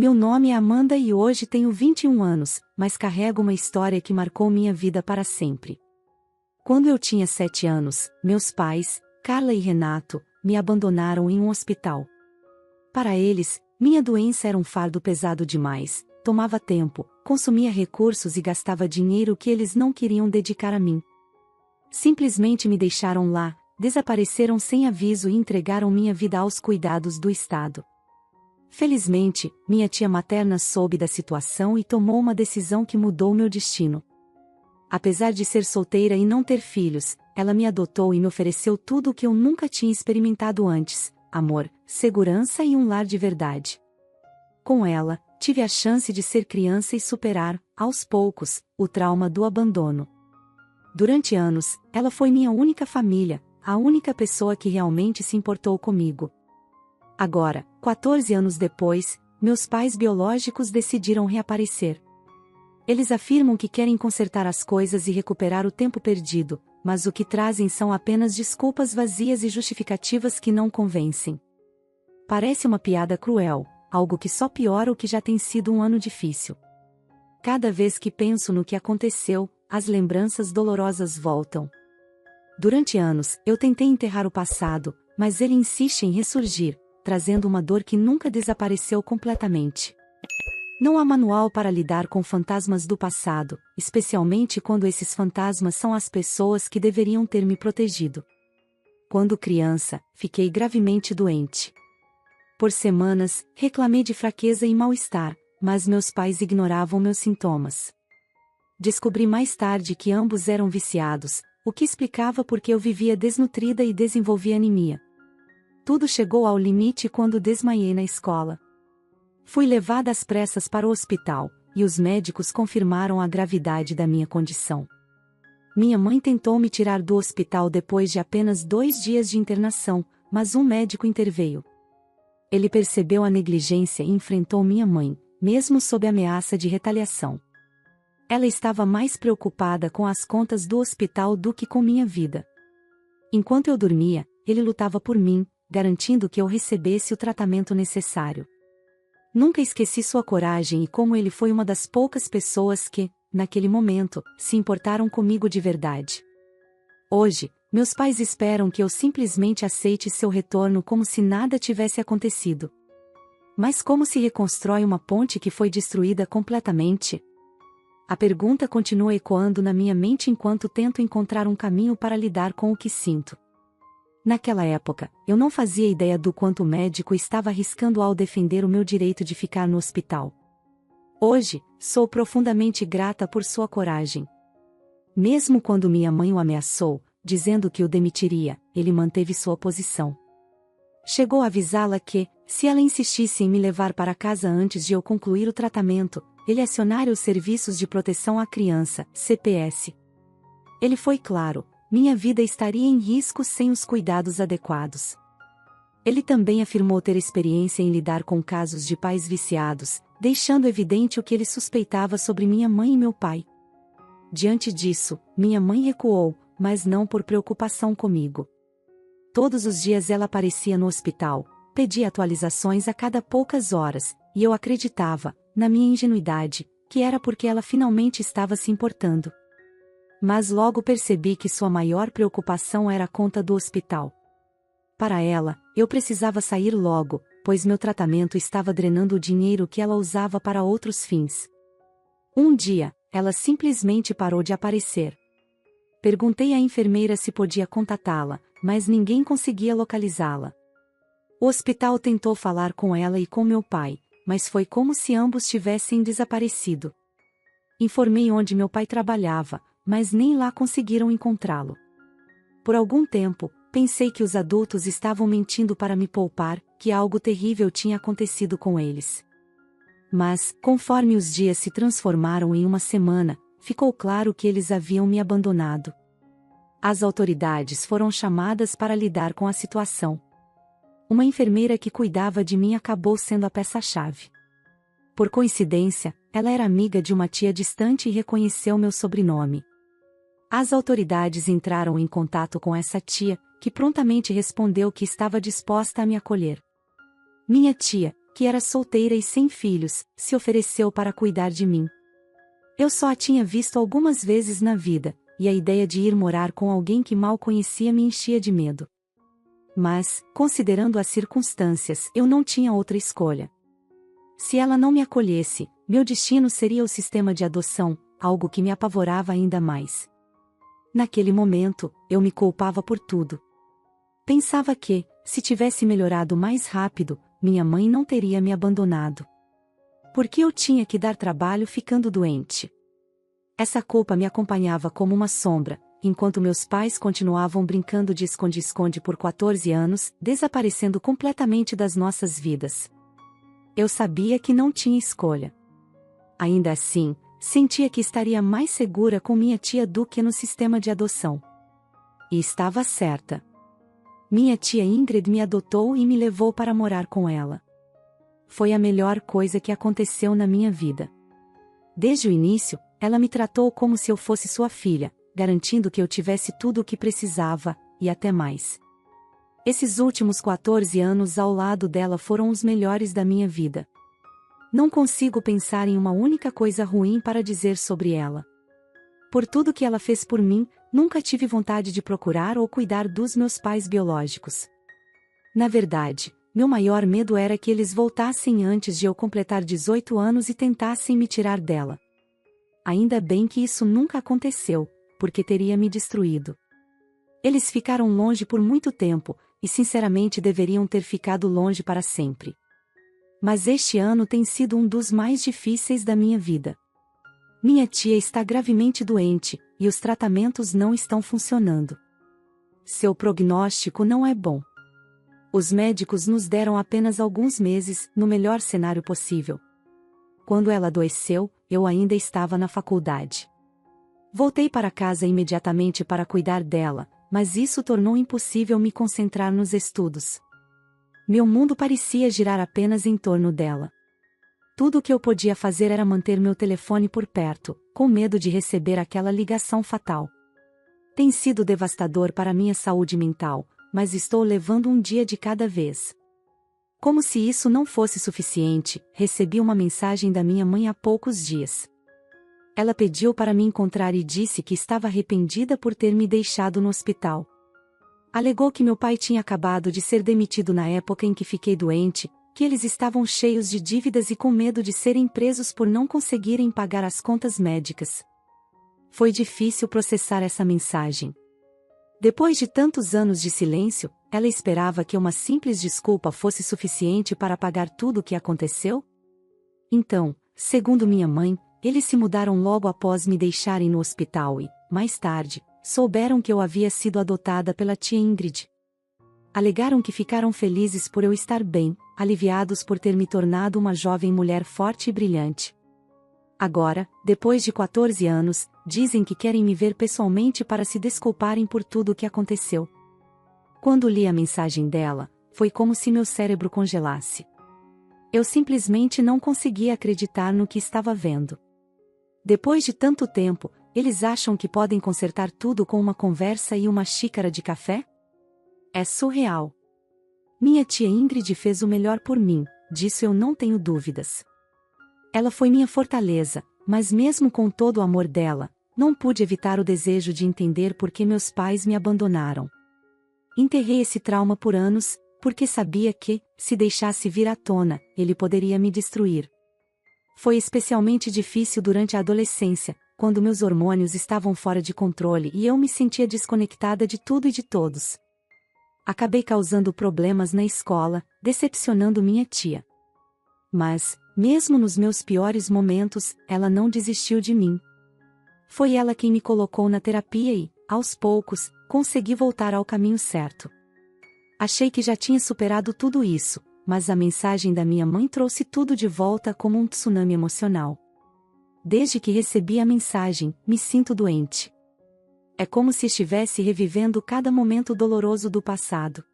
Meu nome é Amanda e hoje tenho 21 anos, mas carrego uma história que marcou minha vida para sempre. Quando eu tinha 7 anos, meus pais, Carla e Renato, me abandonaram em um hospital. Para eles, minha doença era um fardo pesado demais, tomava tempo, consumia recursos e gastava dinheiro que eles não queriam dedicar a mim. Simplesmente me deixaram lá, desapareceram sem aviso e entregaram minha vida aos cuidados do Estado. Felizmente, minha tia materna soube da situação e tomou uma decisão que mudou meu destino. Apesar de ser solteira e não ter filhos, ela me adotou e me ofereceu tudo o que eu nunca tinha experimentado antes: amor, segurança e um lar de verdade. Com ela, tive a chance de ser criança e superar, aos poucos, o trauma do abandono. Durante anos, ela foi minha única família, a única pessoa que realmente se importou comigo. Agora, 14 anos depois, meus pais biológicos decidiram reaparecer. Eles afirmam que querem consertar as coisas e recuperar o tempo perdido, mas o que trazem são apenas desculpas vazias e justificativas que não convencem. Parece uma piada cruel, algo que só piora o que já tem sido um ano difícil. Cada vez que penso no que aconteceu, as lembranças dolorosas voltam. Durante anos, eu tentei enterrar o passado, mas ele insiste em ressurgir, trazendo uma dor que nunca desapareceu completamente. Não há manual para lidar com fantasmas do passado, especialmente quando esses fantasmas são as pessoas que deveriam ter me protegido. Quando criança, fiquei gravemente doente. Por semanas, reclamei de fraqueza e mal-estar, mas meus pais ignoravam meus sintomas. Descobri mais tarde que ambos eram viciados, o que explicava por que eu vivia desnutrida e desenvolvia anemia. Tudo chegou ao limite quando desmaiei na escola. Fui levada às pressas para o hospital, e os médicos confirmaram a gravidade da minha condição. Minha mãe tentou me tirar do hospital depois de apenas 2 dias de internação, mas um médico interveio. Ele percebeu a negligência e enfrentou minha mãe, mesmo sob ameaça de retaliação. Ela estava mais preocupada com as contas do hospital do que com minha vida. Enquanto eu dormia, ele lutava por mim, garantindo que eu recebesse o tratamento necessário. Nunca esqueci sua coragem e como ele foi uma das poucas pessoas que, naquele momento, se importaram comigo de verdade. Hoje, meus pais esperam que eu simplesmente aceite seu retorno como se nada tivesse acontecido. Mas como se reconstrói uma ponte que foi destruída completamente? A pergunta continua ecoando na minha mente enquanto tento encontrar um caminho para lidar com o que sinto. Naquela época, eu não fazia ideia do quanto o médico estava arriscando ao defender o meu direito de ficar no hospital. Hoje, sou profundamente grata por sua coragem. Mesmo quando minha mãe o ameaçou, dizendo que o demitiria, ele manteve sua posição. Chegou a avisá-la que, se ela insistisse em me levar para casa antes de eu concluir o tratamento, ele acionaria os Serviços de Proteção à Criança, CPS. Ele foi claro: minha vida estaria em risco sem os cuidados adequados. Ele também afirmou ter experiência em lidar com casos de pais viciados, deixando evidente o que ele suspeitava sobre minha mãe e meu pai. Diante disso, minha mãe recuou, mas não por preocupação comigo. Todos os dias ela aparecia no hospital, pedia atualizações a cada poucas horas, e eu acreditava, na minha ingenuidade, que era porque ela finalmente estava se importando. Mas logo percebi que sua maior preocupação era a conta do hospital. Para ela, eu precisava sair logo, pois meu tratamento estava drenando o dinheiro que ela usava para outros fins. Um dia, ela simplesmente parou de aparecer. Perguntei à enfermeira se podia contatá-la, mas ninguém conseguia localizá-la. O hospital tentou falar com ela e com meu pai, mas foi como se ambos tivessem desaparecido. Informei onde meu pai trabalhava, mas nem lá conseguiram encontrá-lo. Por algum tempo, pensei que os adultos estavam mentindo para me poupar, que algo terrível tinha acontecido com eles. Mas, conforme os dias se transformaram em uma semana, ficou claro que eles haviam me abandonado. As autoridades foram chamadas para lidar com a situação. Uma enfermeira que cuidava de mim acabou sendo a peça-chave. Por coincidência, ela era amiga de uma tia distante e reconheceu meu sobrenome. As autoridades entraram em contato com essa tia, que prontamente respondeu que estava disposta a me acolher. Minha tia, que era solteira e sem filhos, se ofereceu para cuidar de mim. Eu só a tinha visto algumas vezes na vida, e a ideia de ir morar com alguém que mal conhecia me enchia de medo. Mas, considerando as circunstâncias, eu não tinha outra escolha. Se ela não me acolhesse, meu destino seria o sistema de adoção, algo que me apavorava ainda mais. Naquele momento, eu me culpava por tudo. Pensava que, se tivesse melhorado mais rápido, minha mãe não teria me abandonado. Por que eu tinha que dar trabalho ficando doente? Essa culpa me acompanhava como uma sombra, enquanto meus pais continuavam brincando de esconde-esconde por 14 anos, desaparecendo completamente das nossas vidas. Eu sabia que não tinha escolha. Ainda assim, sentia que estaria mais segura com minha tia do que no sistema de adoção. E estava certa. Minha tia Ingrid me adotou e me levou para morar com ela. Foi a melhor coisa que aconteceu na minha vida. Desde o início, ela me tratou como se eu fosse sua filha, garantindo que eu tivesse tudo o que precisava, e até mais. Esses últimos 14 anos ao lado dela foram os melhores da minha vida. Não consigo pensar em uma única coisa ruim para dizer sobre ela. Por tudo que ela fez por mim, nunca tive vontade de procurar ou cuidar dos meus pais biológicos. Na verdade, meu maior medo era que eles voltassem antes de eu completar 18 anos e tentassem me tirar dela. Ainda bem que isso nunca aconteceu, porque teria me destruído. Eles ficaram longe por muito tempo, e sinceramente deveriam ter ficado longe para sempre. Mas este ano tem sido um dos mais difíceis da minha vida. Minha tia está gravemente doente, e os tratamentos não estão funcionando. Seu prognóstico não é bom. Os médicos nos deram apenas alguns meses, no melhor cenário possível. Quando ela adoeceu, eu ainda estava na faculdade. Voltei para casa imediatamente para cuidar dela, mas isso tornou impossível me concentrar nos estudos. Meu mundo parecia girar apenas em torno dela. Tudo o que eu podia fazer era manter meu telefone por perto, com medo de receber aquela ligação fatal. Tem sido devastador para minha saúde mental, mas estou levando um dia de cada vez. Como se isso não fosse suficiente, recebi uma mensagem da minha mãe há poucos dias. Ela pediu para me encontrar e disse que estava arrependida por ter me deixado no hospital. Alegou que meu pai tinha acabado de ser demitido na época em que fiquei doente, que eles estavam cheios de dívidas e com medo de serem presos por não conseguirem pagar as contas médicas. Foi difícil processar essa mensagem. Depois de tantos anos de silêncio, ela esperava que uma simples desculpa fosse suficiente para apagar tudo o que aconteceu? Então, segundo minha mãe, eles se mudaram logo após me deixarem no hospital e, mais tarde, souberam que eu havia sido adotada pela tia Ingrid. Alegaram que ficaram felizes por eu estar bem, aliviados por ter me tornado uma jovem mulher forte e brilhante. Agora, depois de 14 anos, dizem que querem me ver pessoalmente para se desculparem por tudo o que aconteceu. Quando li a mensagem dela, foi como se meu cérebro congelasse. Eu simplesmente não conseguia acreditar no que estava vendo. Depois de tanto tempo, eles acham que podem consertar tudo com uma conversa e uma xícara de café? É surreal. Minha tia Ingrid fez o melhor por mim, disso eu não tenho dúvidas. Ela foi minha fortaleza, mas mesmo com todo o amor dela, não pude evitar o desejo de entender por que meus pais me abandonaram. Enterrei esse trauma por anos, porque sabia que, se deixasse vir à tona, ele poderia me destruir. Foi especialmente difícil durante a adolescência, quando meus hormônios estavam fora de controle e eu me sentia desconectada de tudo e de todos. Acabei causando problemas na escola, decepcionando minha tia. Mas, mesmo nos meus piores momentos, ela não desistiu de mim. Foi ela quem me colocou na terapia e, aos poucos, consegui voltar ao caminho certo. Achei que já tinha superado tudo isso, mas a mensagem da minha mãe trouxe tudo de volta como um tsunami emocional. Desde que recebi a mensagem, me sinto doente. É como se estivesse revivendo cada momento doloroso do passado.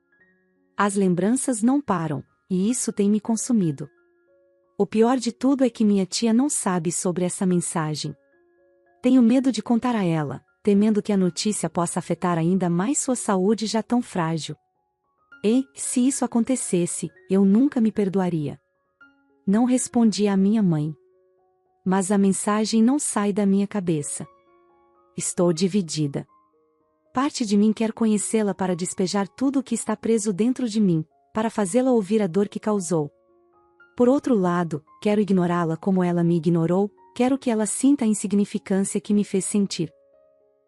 As lembranças não param, e isso tem me consumido. O pior de tudo é que minha tia não sabe sobre essa mensagem. Tenho medo de contar a ela, temendo que a notícia possa afetar ainda mais sua saúde já tão frágil. E, se isso acontecesse, eu nunca me perdoaria. Não respondi à minha mãe. Mas a mensagem não sai da minha cabeça. Estou dividida. Parte de mim quer conhecê-la para despejar tudo o que está preso dentro de mim, para fazê-la ouvir a dor que causou. Por outro lado, quero ignorá-la como ela me ignorou, quero que ela sinta a insignificância que me fez sentir.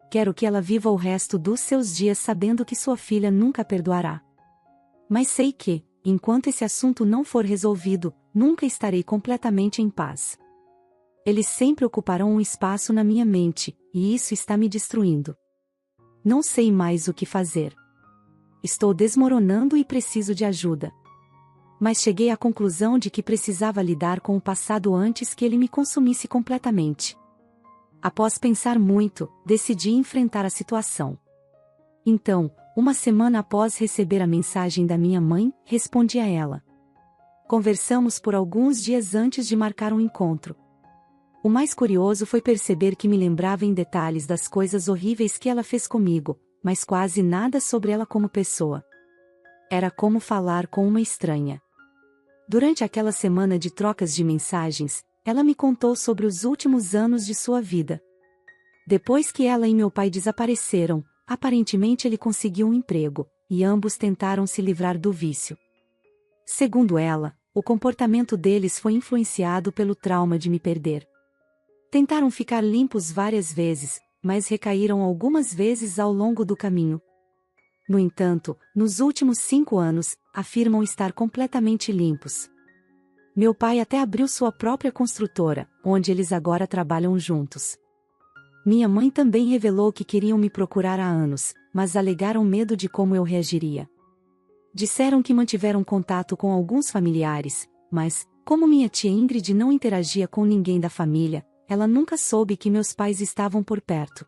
Quero que ela viva o resto dos seus dias sabendo que sua filha nunca a perdoará. Mas sei que, enquanto esse assunto não for resolvido, nunca estarei completamente em paz. Eles sempre ocuparão um espaço na minha mente, e isso está me destruindo. Não sei mais o que fazer. Estou desmoronando e preciso de ajuda. Mas cheguei à conclusão de que precisava lidar com o passado antes que ele me consumisse completamente. Após pensar muito, decidi enfrentar a situação. Então, uma semana após receber a mensagem da minha mãe, respondi a ela. Conversamos por alguns dias antes de marcar um encontro. O mais curioso foi perceber que me lembrava em detalhes das coisas horríveis que ela fez comigo, mas quase nada sobre ela como pessoa. Era como falar com uma estranha. Durante aquela semana de trocas de mensagens, ela me contou sobre os últimos anos de sua vida. Depois que ela e meu pai desapareceram, aparentemente ele conseguiu um emprego, e ambos tentaram se livrar do vício. Segundo ela, o comportamento deles foi influenciado pelo trauma de me perder. Tentaram ficar limpos várias vezes, mas recaíram algumas vezes ao longo do caminho. No entanto, nos últimos 5 anos, afirmam estar completamente limpos. Meu pai até abriu sua própria construtora, onde eles agora trabalham juntos. Minha mãe também revelou que queriam me procurar há anos, mas alegaram medo de como eu reagiria. Disseram que mantiveram contato com alguns familiares, mas, como minha tia Ingrid não interagia com ninguém da família, ela nunca soube que meus pais estavam por perto.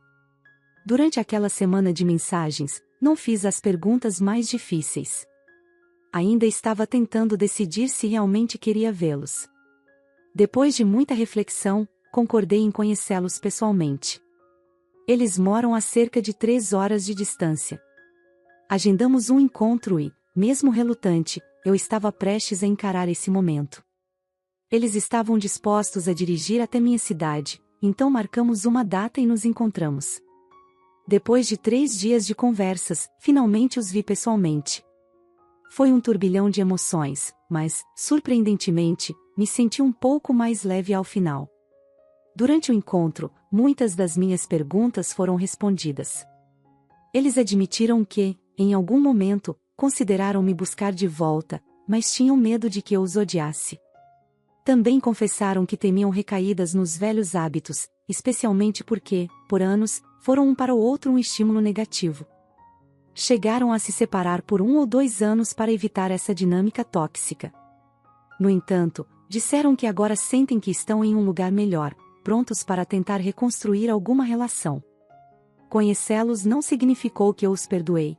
Durante aquela semana de mensagens, não fiz as perguntas mais difíceis. Ainda estava tentando decidir se realmente queria vê-los. Depois de muita reflexão, concordei em conhecê-los pessoalmente. Eles moram a cerca de 3 horas de distância. Agendamos um encontro e, mesmo relutante, eu estava prestes a encarar esse momento. Eles estavam dispostos a dirigir até minha cidade, então marcamos uma data e nos encontramos. Depois de 3 dias de conversas, finalmente os vi pessoalmente. Foi um turbilhão de emoções, mas, surpreendentemente, me senti um pouco mais leve ao final. Durante o encontro, muitas das minhas perguntas foram respondidas. Eles admitiram que, em algum momento, consideraram me buscar de volta, mas tinham medo de que eu os odiasse. Também confessaram que temiam recaídas nos velhos hábitos, especialmente porque, por anos, foram um para o outro um estímulo negativo. Chegaram a se separar por 1 ou 2 anos para evitar essa dinâmica tóxica. No entanto, disseram que agora sentem que estão em um lugar melhor, prontos para tentar reconstruir alguma relação. Conhecê-los não significou que eu os perdoei.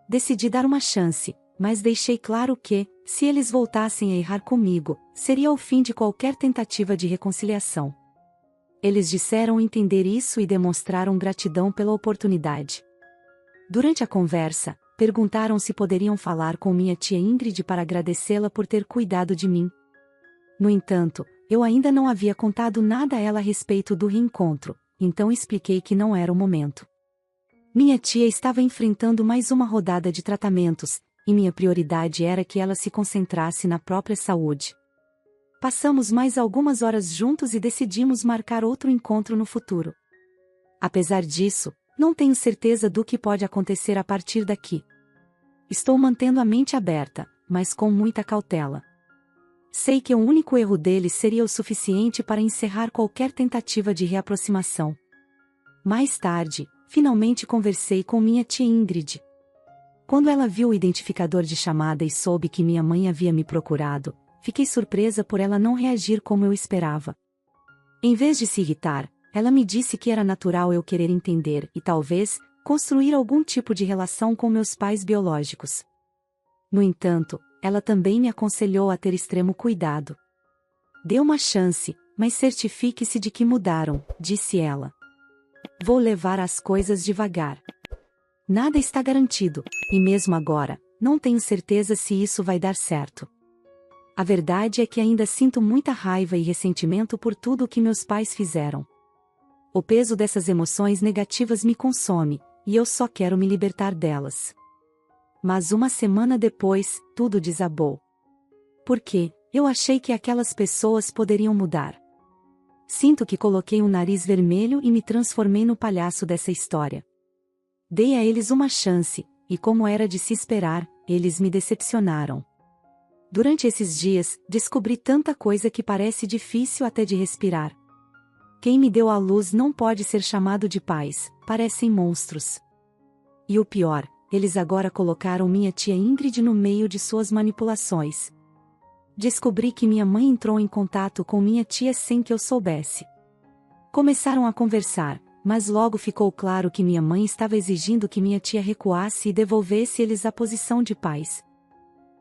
Decidi dar uma chance, mas deixei claro que, se eles voltassem a errar comigo, seria o fim de qualquer tentativa de reconciliação. Eles disseram entender isso e demonstraram gratidão pela oportunidade. Durante a conversa, perguntaram se poderiam falar com minha tia Ingrid para agradecê-la por ter cuidado de mim. No entanto, eu ainda não havia contado nada a ela a respeito do reencontro, então expliquei que não era o momento. Minha tia estava enfrentando mais uma rodada de tratamentos, e minha prioridade era que ela se concentrasse na própria saúde. Passamos mais algumas horas juntos e decidimos marcar outro encontro no futuro. Apesar disso, não tenho certeza do que pode acontecer a partir daqui. Estou mantendo a mente aberta, mas com muita cautela. Sei que o único erro deles seria o suficiente para encerrar qualquer tentativa de reaproximação. Mais tarde, finalmente conversei com minha tia Ingrid. Quando ela viu o identificador de chamada e soube que minha mãe havia me procurado, fiquei surpresa por ela não reagir como eu esperava. Em vez de se irritar, ela me disse que era natural eu querer entender e talvez construir algum tipo de relação com meus pais biológicos. No entanto, ela também me aconselhou a ter extremo cuidado. Dê uma chance, mas certifique-se de que mudaram, disse ela. Vou levar as coisas devagar. Nada está garantido, e mesmo agora, não tenho certeza se isso vai dar certo. A verdade é que ainda sinto muita raiva e ressentimento por tudo o que meus pais fizeram. O peso dessas emoções negativas me consome, e eu só quero me libertar delas. Mas uma semana depois, tudo desabou. Por quê? Eu achei que aquelas pessoas poderiam mudar. Sinto que coloquei um nariz vermelho e me transformei no palhaço dessa história. Dei a eles uma chance, e como era de se esperar, eles me decepcionaram. Durante esses dias, descobri tanta coisa que parece difícil até de respirar. Quem me deu à luz não pode ser chamado de pais, parecem monstros. E o pior, eles agora colocaram minha tia Ingrid no meio de suas manipulações. Descobri que minha mãe entrou em contato com minha tia sem que eu soubesse. Começaram a conversar, mas logo ficou claro que minha mãe estava exigindo que minha tia recuasse e devolvesse eles à posição de pais.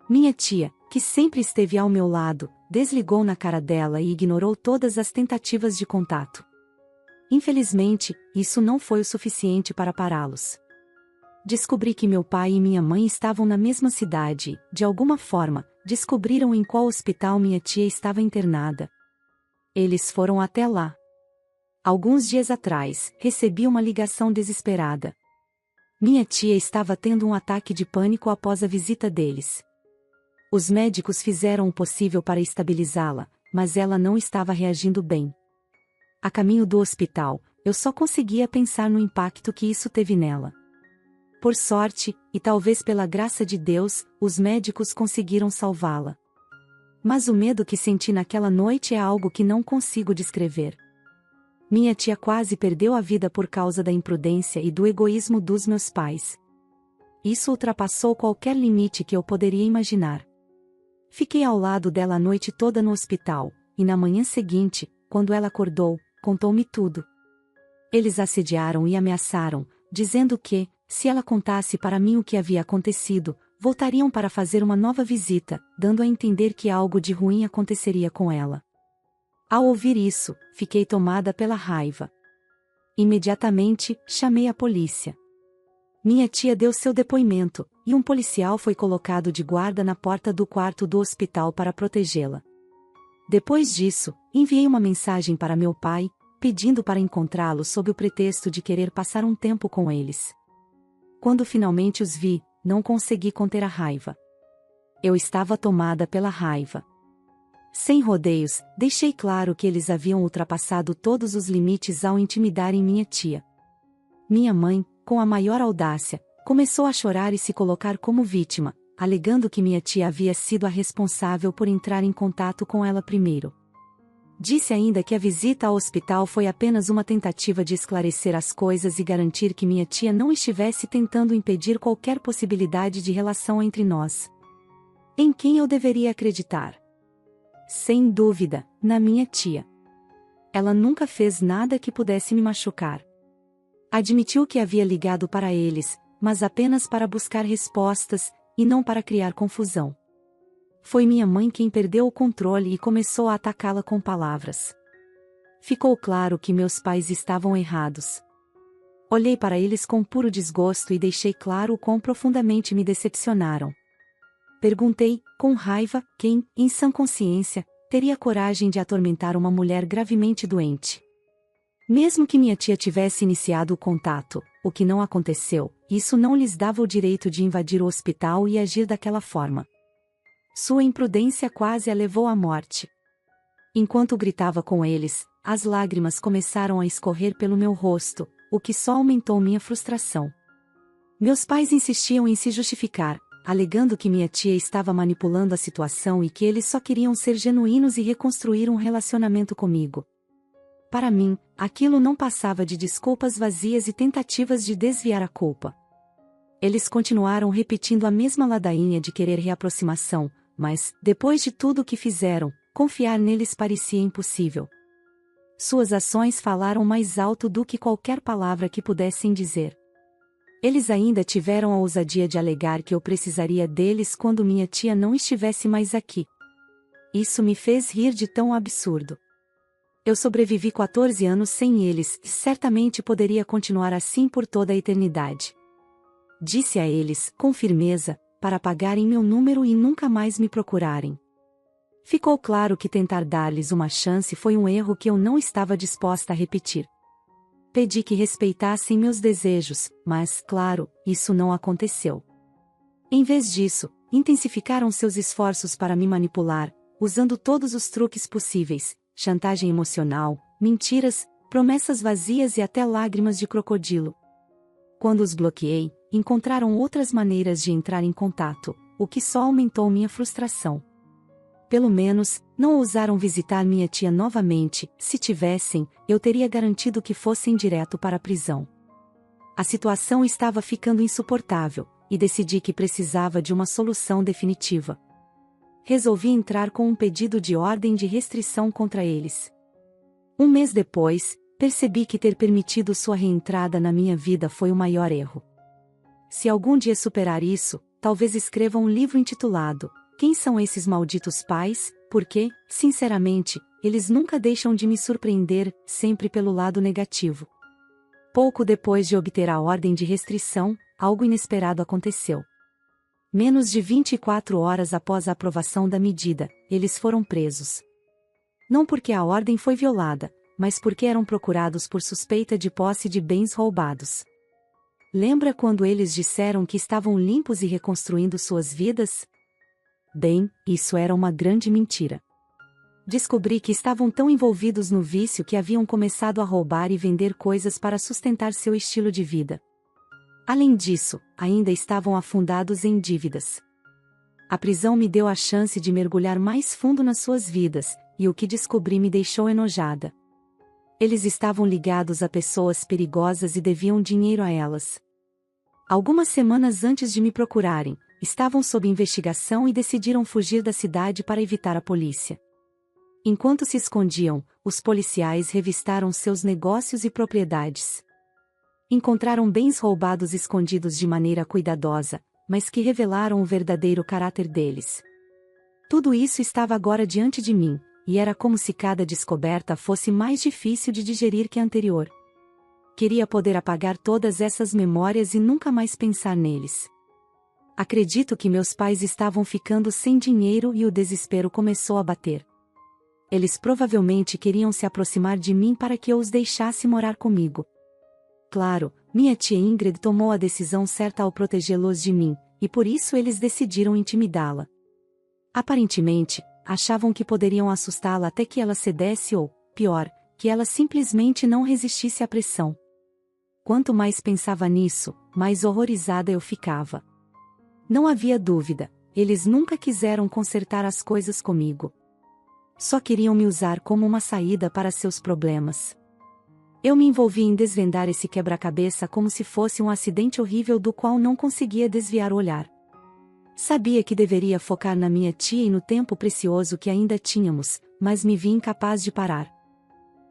Minha tia, que sempre esteve ao meu lado, desligou na cara dela e ignorou todas as tentativas de contato. Infelizmente, isso não foi o suficiente para pará-los. Descobri que meu pai e minha mãe estavam na mesma cidade e, de alguma forma, descobriram em qual hospital minha tia estava internada. Eles foram até lá. Alguns dias atrás, recebi uma ligação desesperada. Minha tia estava tendo um ataque de pânico após a visita deles. Os médicos fizeram o possível para estabilizá-la, mas ela não estava reagindo bem. A caminho do hospital, eu só conseguia pensar no impacto que isso teve nela. Por sorte, e talvez pela graça de Deus, os médicos conseguiram salvá-la. Mas o medo que senti naquela noite é algo que não consigo descrever. Minha tia quase perdeu a vida por causa da imprudência e do egoísmo dos meus pais. Isso ultrapassou qualquer limite que eu poderia imaginar. Fiquei ao lado dela a noite toda no hospital, e na manhã seguinte, quando ela acordou, contou-me tudo. Eles assediaram e ameaçaram, dizendo que, se ela contasse para mim o que havia acontecido, voltariam para fazer uma nova visita, dando a entender que algo de ruim aconteceria com ela. Ao ouvir isso, fiquei tomada pela raiva. Imediatamente, chamei a polícia. Minha tia deu seu depoimento, e um policial foi colocado de guarda na porta do quarto do hospital para protegê-la. Depois disso, enviei uma mensagem para meu pai, pedindo para encontrá-lo sob o pretexto de querer passar um tempo com eles. Quando finalmente os vi, não consegui conter a raiva. Eu estava tomada pela raiva. Sem rodeios, deixei claro que eles haviam ultrapassado todos os limites ao intimidarem minha tia. Minha mãe, com a maior audácia, começou a chorar e se colocar como vítima, alegando que minha tia havia sido a responsável por entrar em contato com ela primeiro. Disse ainda que a visita ao hospital foi apenas uma tentativa de esclarecer as coisas e garantir que minha tia não estivesse tentando impedir qualquer possibilidade de relação entre nós. Em quem eu deveria acreditar? Sem dúvida, na minha tia. Ela nunca fez nada que pudesse me machucar. Admitiu que havia ligado para eles, mas apenas para buscar respostas, e não para criar confusão. Foi minha mãe quem perdeu o controle e começou a atacá-la com palavras. Ficou claro que meus pais estavam errados. Olhei para eles com puro desgosto e deixei claro o quão profundamente me decepcionaram. Perguntei, com raiva, quem, em sã consciência, teria coragem de atormentar uma mulher gravemente doente. Mesmo que minha tia tivesse iniciado o contato, o que não aconteceu, isso não lhes dava o direito de invadir o hospital e agir daquela forma. Sua imprudência quase a levou à morte. Enquanto gritava com eles, as lágrimas começaram a escorrer pelo meu rosto, o que só aumentou minha frustração. Meus pais insistiam em se justificar, alegando que minha tia estava manipulando a situação e que eles só queriam ser genuínos e reconstruir um relacionamento comigo. Para mim, aquilo não passava de desculpas vazias e tentativas de desviar a culpa. Eles continuaram repetindo a mesma ladainha de querer reaproximação, mas, depois de tudo o que fizeram, confiar neles parecia impossível. Suas ações falaram mais alto do que qualquer palavra que pudessem dizer. Eles ainda tiveram a ousadia de alegar que eu precisaria deles quando minha tia não estivesse mais aqui. Isso me fez rir de tão absurdo. Eu sobrevivi 14 anos sem eles e certamente poderia continuar assim por toda a eternidade. Disse a eles, com firmeza, para apagarem meu número e nunca mais me procurarem. Ficou claro que tentar dar-lhes uma chance foi um erro que eu não estava disposta a repetir. Pedi que respeitassem meus desejos, mas, claro, isso não aconteceu. Em vez disso, intensificaram seus esforços para me manipular, usando todos os truques possíveis: chantagem emocional, mentiras, promessas vazias e até lágrimas de crocodilo. Quando os bloqueei, encontraram outras maneiras de entrar em contato, o que só aumentou minha frustração. Pelo menos, não ousaram visitar minha tia novamente. Se tivessem, eu teria garantido que fossem direto para a prisão. A situação estava ficando insuportável, e decidi que precisava de uma solução definitiva. Resolvi entrar com um pedido de ordem de restrição contra eles. Um mês depois, percebi que ter permitido sua reentrada na minha vida foi o maior erro. Se algum dia superar isso, talvez escreva um livro intitulado Quem são esses malditos pais? Porque, sinceramente, eles nunca deixam de me surpreender, sempre pelo lado negativo. Pouco depois de obter a ordem de restrição, algo inesperado aconteceu. Menos de 24 horas após a aprovação da medida, eles foram presos. Não porque a ordem foi violada, mas porque eram procurados por suspeita de posse de bens roubados. Lembra quando eles disseram que estavam limpos e reconstruindo suas vidas? Bem, isso era uma grande mentira. Descobri que estavam tão envolvidos no vício que haviam começado a roubar e vender coisas para sustentar seu estilo de vida. Além disso, ainda estavam afundados em dívidas. A prisão me deu a chance de mergulhar mais fundo nas suas vidas, e o que descobri me deixou enojada. Eles estavam ligados a pessoas perigosas e deviam dinheiro a elas. Algumas semanas antes de me procurarem, estavam sob investigação e decidiram fugir da cidade para evitar a polícia. Enquanto se escondiam, os policiais revistaram seus negócios e propriedades. Encontraram bens roubados escondidos de maneira cuidadosa, mas que revelaram o verdadeiro caráter deles. Tudo isso estava agora diante de mim, e era como se cada descoberta fosse mais difícil de digerir que a anterior. Queria poder apagar todas essas memórias e nunca mais pensar neles. Acredito que meus pais estavam ficando sem dinheiro e o desespero começou a bater. Eles provavelmente queriam se aproximar de mim para que eu os deixasse morar comigo. Claro, minha tia Ingrid tomou a decisão certa ao protegê-los de mim, e por isso eles decidiram intimidá-la. Aparentemente, achavam que poderiam assustá-la até que ela cedesse ou, pior, que ela simplesmente não resistisse à pressão. Quanto mais pensava nisso, mais horrorizada eu ficava. Não havia dúvida, eles nunca quiseram consertar as coisas comigo. Só queriam me usar como uma saída para seus problemas. Eu me envolvi em desvendar esse quebra-cabeça como se fosse um acidente horrível do qual não conseguia desviar o olhar. Sabia que deveria focar na minha tia e no tempo precioso que ainda tínhamos, mas me vi incapaz de parar.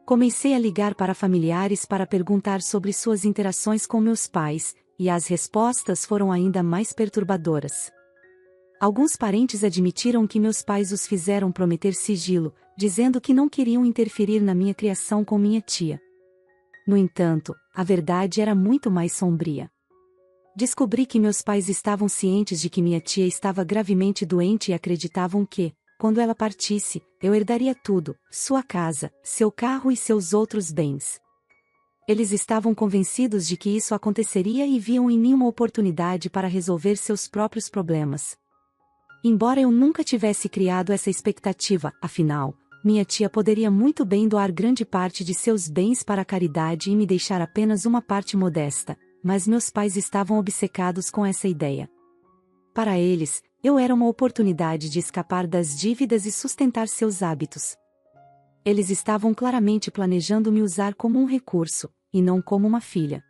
Comecei a ligar para familiares para perguntar sobre suas interações com meus pais, e as respostas foram ainda mais perturbadoras. Alguns parentes admitiram que meus pais os fizeram prometer sigilo, dizendo que não queriam interferir na minha criação com minha tia. No entanto, a verdade era muito mais sombria. Descobri que meus pais estavam cientes de que minha tia estava gravemente doente e acreditavam que, quando ela partisse, eu herdaria tudo: sua casa, seu carro e seus outros bens. Eles estavam convencidos de que isso aconteceria e viam em mim uma oportunidade para resolver seus próprios problemas. Embora eu nunca tivesse criado essa expectativa, afinal, minha tia poderia muito bem doar grande parte de seus bens para a caridade e me deixar apenas uma parte modesta, mas meus pais estavam obcecados com essa ideia. Para eles, eu era uma oportunidade de escapar das dívidas e sustentar seus hábitos. Eles estavam claramente planejando me usar como um recurso, e não como uma filha.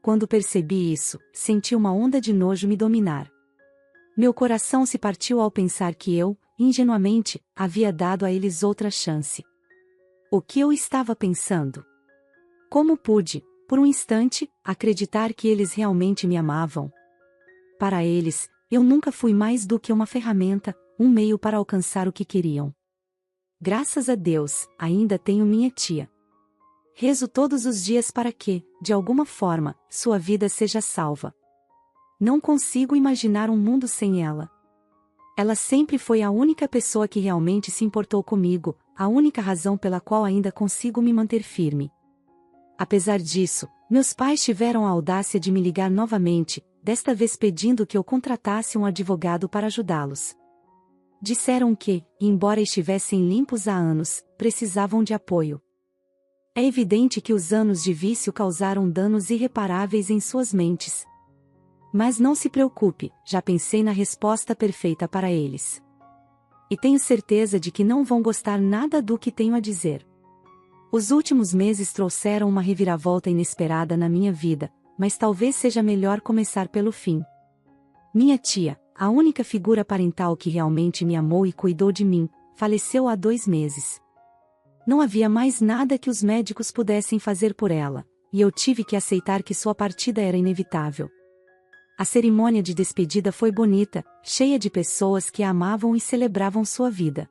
Quando percebi isso, senti uma onda de nojo me dominar. Meu coração se partiu ao pensar que eu, ingenuamente, havia dado a eles outra chance. O que eu estava pensando? Como pude, por um instante, acreditar que eles realmente me amavam? Para eles, eu nunca fui mais do que uma ferramenta, um meio para alcançar o que queriam. Graças a Deus, ainda tenho minha tia. Rezo todos os dias para que, de alguma forma, sua vida seja salva. Não consigo imaginar um mundo sem ela. Ela sempre foi a única pessoa que realmente se importou comigo, a única razão pela qual ainda consigo me manter firme. Apesar disso, meus pais tiveram a audácia de me ligar novamente, desta vez pedindo que eu contratasse um advogado para ajudá-los. Disseram que, embora estivessem limpos há anos, precisavam de apoio. É evidente que os anos de vício causaram danos irreparáveis em suas mentes. Mas não se preocupe, já pensei na resposta perfeita para eles. E tenho certeza de que não vão gostar nada do que tenho a dizer. Os últimos meses trouxeram uma reviravolta inesperada na minha vida, mas talvez seja melhor começar pelo fim. Minha tia, a única figura parental que realmente me amou e cuidou de mim, faleceu há 2 meses. Não havia mais nada que os médicos pudessem fazer por ela, e eu tive que aceitar que sua partida era inevitável. A cerimônia de despedida foi bonita, cheia de pessoas que a amavam e celebravam sua vida.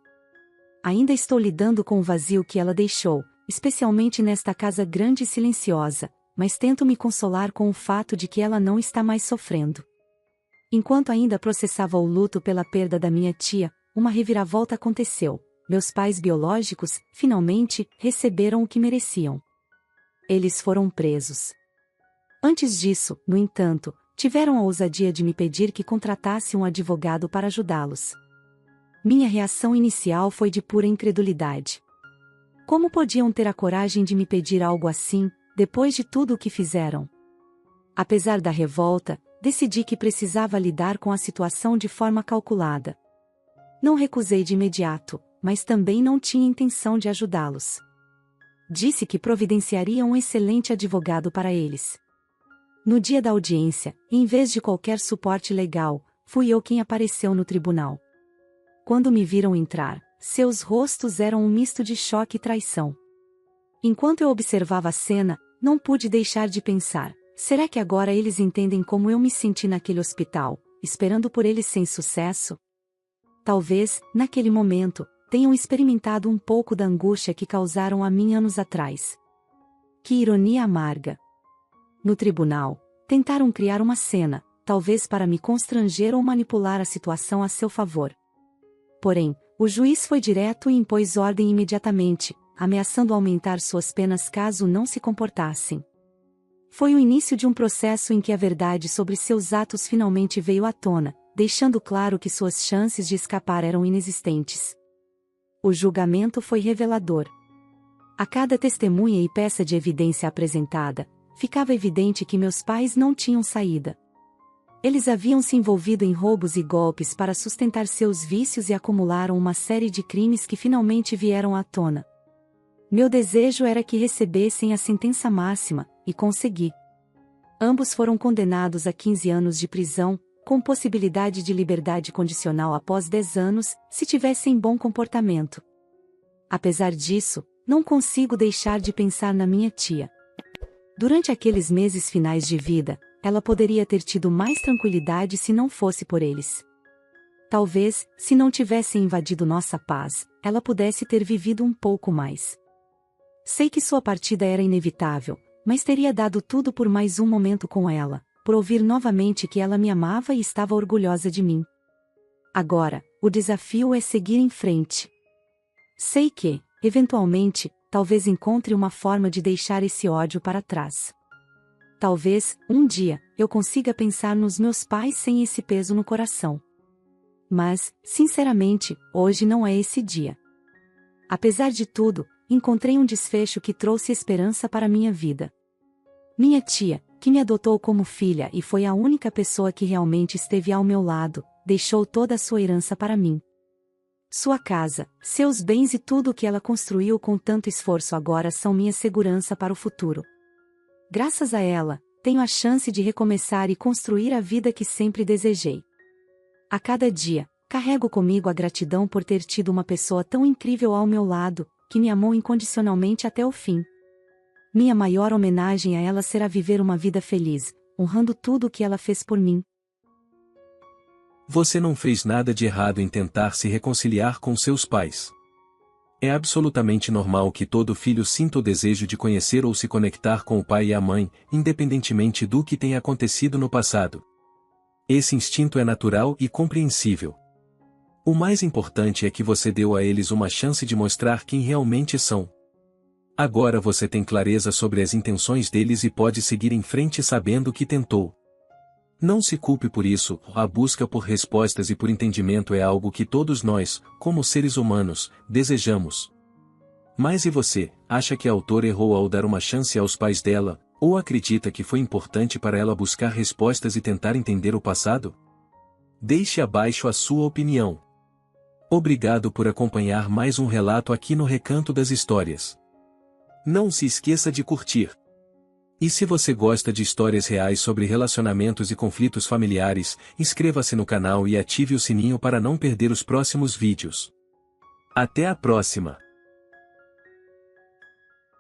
Ainda estou lidando com o vazio que ela deixou, especialmente nesta casa grande e silenciosa, mas tento me consolar com o fato de que ela não está mais sofrendo. Enquanto ainda processava o luto pela perda da minha tia, uma reviravolta aconteceu. Meus pais biológicos, finalmente, receberam o que mereciam. Eles foram presos. Antes disso, no entanto, tiveram a ousadia de me pedir que contratasse um advogado para ajudá-los. Minha reação inicial foi de pura incredulidade. Como podiam ter a coragem de me pedir algo assim, depois de tudo o que fizeram? Apesar da revolta, decidi que precisava lidar com a situação de forma calculada. Não recusei de imediato, mas também não tinha intenção de ajudá-los. Disse que providenciaria um excelente advogado para eles. No dia da audiência, em vez de qualquer suporte legal, fui eu quem apareceu no tribunal. Quando me viram entrar, seus rostos eram um misto de choque e traição. Enquanto eu observava a cena, não pude deixar de pensar: será que agora eles entendem como eu me senti naquele hospital, esperando por eles sem sucesso? Talvez, naquele momento, tenham experimentado um pouco da angústia que causaram a mim anos atrás. Que ironia amarga! No tribunal, tentaram criar uma cena, talvez para me constranger ou manipular a situação a seu favor. Porém, o juiz foi direto e impôs ordem imediatamente, ameaçando aumentar suas penas caso não se comportassem. Foi o início de um processo em que a verdade sobre seus atos finalmente veio à tona, deixando claro que suas chances de escapar eram inexistentes. O julgamento foi revelador. A cada testemunha e peça de evidência apresentada, ficava evidente que meus pais não tinham saída. Eles haviam se envolvido em roubos e golpes para sustentar seus vícios e acumularam uma série de crimes que finalmente vieram à tona. Meu desejo era que recebessem a sentença máxima, e consegui. Ambos foram condenados a 15 anos de prisão, com possibilidade de liberdade condicional após 10 anos, se tivessem bom comportamento. Apesar disso, não consigo deixar de pensar na minha tia. Durante aqueles meses finais de vida, ela poderia ter tido mais tranquilidade se não fosse por eles. Talvez, se não tivessem invadido nossa paz, ela pudesse ter vivido um pouco mais. Sei que sua partida era inevitável, mas teria dado tudo por mais um momento com ela, por ouvir novamente que ela me amava e estava orgulhosa de mim. Agora, o desafio é seguir em frente. Sei que, eventualmente, talvez encontre uma forma de deixar esse ódio para trás. Talvez, um dia, eu consiga pensar nos meus pais sem esse peso no coração. Mas, sinceramente, hoje não é esse dia. Apesar de tudo, encontrei um desfecho que trouxe esperança para minha vida. Minha tia, que me adotou como filha e foi a única pessoa que realmente esteve ao meu lado, deixou toda a sua herança para mim. Sua casa, seus bens e tudo o que ela construiu com tanto esforço agora são minha segurança para o futuro. Graças a ela, tenho a chance de recomeçar e construir a vida que sempre desejei. A cada dia, carrego comigo a gratidão por ter tido uma pessoa tão incrível ao meu lado, que me amou incondicionalmente até o fim. Minha maior homenagem a ela será viver uma vida feliz, honrando tudo o que ela fez por mim. Você não fez nada de errado em tentar se reconciliar com seus pais. É absolutamente normal que todo filho sinta o desejo de conhecer ou se conectar com o pai e a mãe, independentemente do que tenha acontecido no passado. Esse instinto é natural e compreensível. O mais importante é que você deu a eles uma chance de mostrar quem realmente são. Agora você tem clareza sobre as intenções deles e pode seguir em frente sabendo que tentou. Não se culpe por isso, a busca por respostas e por entendimento é algo que todos nós, como seres humanos, desejamos. Mas e você, acha que a autora errou ao dar uma chance aos pais dela, ou acredita que foi importante para ela buscar respostas e tentar entender o passado? Deixe abaixo a sua opinião. Obrigado por acompanhar mais um relato aqui no Recanto das Histórias. Não se esqueça de curtir. E se você gosta de histórias reais sobre relacionamentos e conflitos familiares, inscreva-se no canal e ative o sininho para não perder os próximos vídeos. Até a próxima!